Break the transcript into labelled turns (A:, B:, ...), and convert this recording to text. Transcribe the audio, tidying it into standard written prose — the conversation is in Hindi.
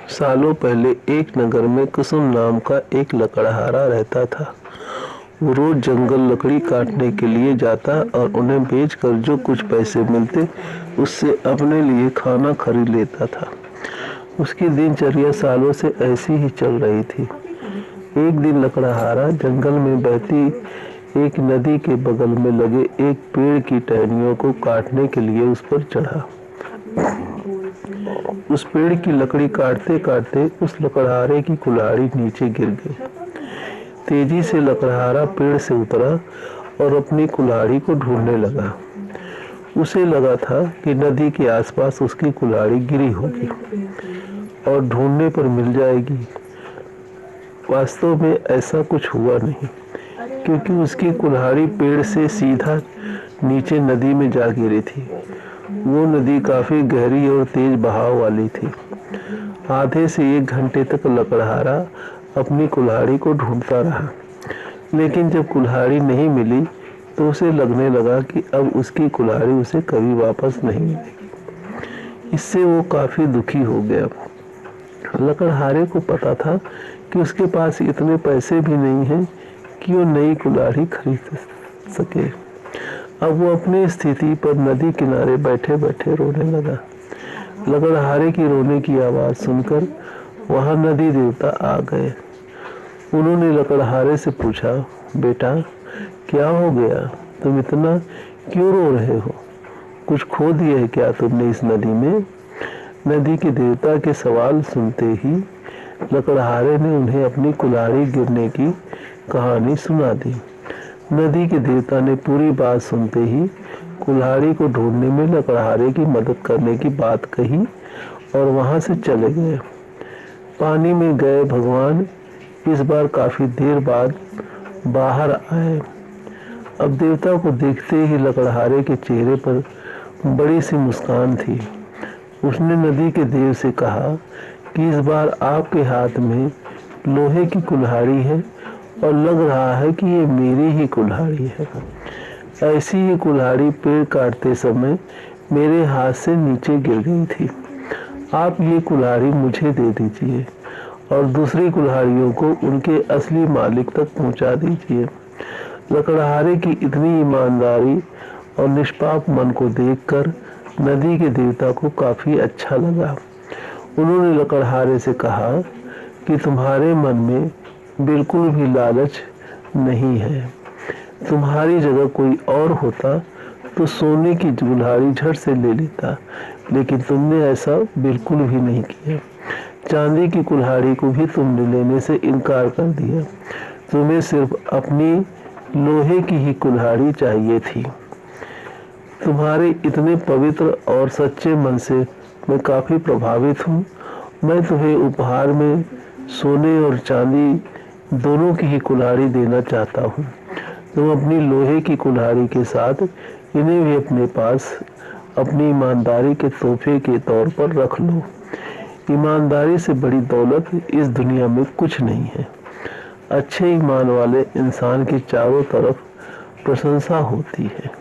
A: सालों पहले एक नगर में कुसुम नाम का एक लकड़हारा रहता था। वो रोज जंगल लकड़ी काटने के लिए जाता और उन्हें बेचकर जो कुछ पैसे मिलते उससे अपने लिए खाना खरीद लेता था। उसकी दिनचर्या सालों से ऐसी ही चल रही थी। एक दिन लकड़हारा जंगल में बहती एक नदी के बगल में लगे एक पेड़ की टहनियों को काटने के लिए उस पर चढ़ा। उस पेड़ की लकड़ी काटते काटते उस लकड़हारे की कुल्हाड़ी नीचे गिर गई। तेजी से लकड़हारा पेड़ से उतरा और अपनी कुल्हाड़ी को ढूंढने लगा। उसे लगा था कि नदी के आसपास उसकी कुल्हाड़ी गिरी होगी और ढूंढने पर मिल जाएगी। वास्तव में ऐसा कुछ हुआ नहीं, क्योंकि उसकी कुल्हाड़ी पेड़ से सीधा नीचे नदी में जा गिरी थी। वो नदी काफी गहरी और तेज बहाव वाली थी। आधे से 1 घंटे तक लकड़हारा अपनी कुल्हाड़ी को ढूंढता रहा, लेकिन जब कुल्हाड़ी नहीं मिली तो उसे लगने लगा कि अब उसकी कुल्हाड़ी उसे कभी वापस नहीं मिलेगी। इससे वो काफी दुखी हो गया। लकड़हारे को पता था कि उसके पास इतने पैसे भी नहीं हैं कि वो नई कुल्हाड़ी खरीद सके। अब वो अपनी स्थिति पर नदी किनारे बैठे बैठे रोने लगा। लकड़हारे की रोने की आवाज सुनकर वहां नदी देवता आ गए। उन्होंने लकड़हारे से पूछा, बेटा क्या हो गया, तुम इतना क्यों रो रहे हो? कुछ खो दिया है क्या तुमने इस नदी में? नदी के देवता के सवाल सुनते ही लकड़हारे ने उन्हें अपनी कुल्हाड़ी गिरने की कहानी सुना दी। नदी के देवता ने पूरी बात सुनते ही कुल्हाड़ी को ढूंढने में लकड़हारे की मदद करने की बात कही और वहां से चले गए। पानी में गए भगवान इस बार काफी देर बाद बाहर आए। अब देवता को देखते ही लकड़हारे के चेहरे पर बड़ी सी मुस्कान थी। उसने नदी के देव से कहा कि इस बार आपके हाथ में लोहे की कुल्हाड़ी है और लग रहा है कि ये मेरी ही कुल्हाड़ी है। ऐसी ही कुल्हाड़ी पेड़ काटते समय मेरे हाथ से नीचे गिर गई थी। आप ये कुल्हाड़ी मुझे दे दीजिए और दूसरी कुल्हाड़ियों को उनके असली मालिक तक पहुंचा दीजिए। लकड़हारे की इतनी ईमानदारी और निष्पाप मन को देखकर नदी के देवता को काफी अच्छा लगा। उन्होंने लकड़हारे से कहा कि तुम्हारे मन में बिल्कुल भी लालच नहीं है। तुम्हारी जगह कोई और होता तो सोने की कुल्हाड़ी झट से ले लेता, लेकिन तुमने ऐसा बिल्कुल भी नहीं किया। चांदी की कुल्हाड़ी को भी तुमने लेने से इनकार कर दिया। तुम्हें सिर्फ अपनी लोहे की ही कुल्हाड़ी चाहिए थी। तुम्हारे इतने पवित्र और सच्चे मन से मैं काफी प्रभावित हूँ। मैं तुम्हें उपहार में सोने और चांदी दोनों की ही कुल्हाड़ी देना चाहता हूँ। तुम अपनी लोहे की कुल्हाड़ी के साथ इन्हें भी अपने पास अपनी ईमानदारी के तोहफे के तौर पर रख लो। ईमानदारी से बड़ी दौलत इस दुनिया में कुछ नहीं है। अच्छे ईमान वाले इंसान की चारों तरफ प्रशंसा होती है।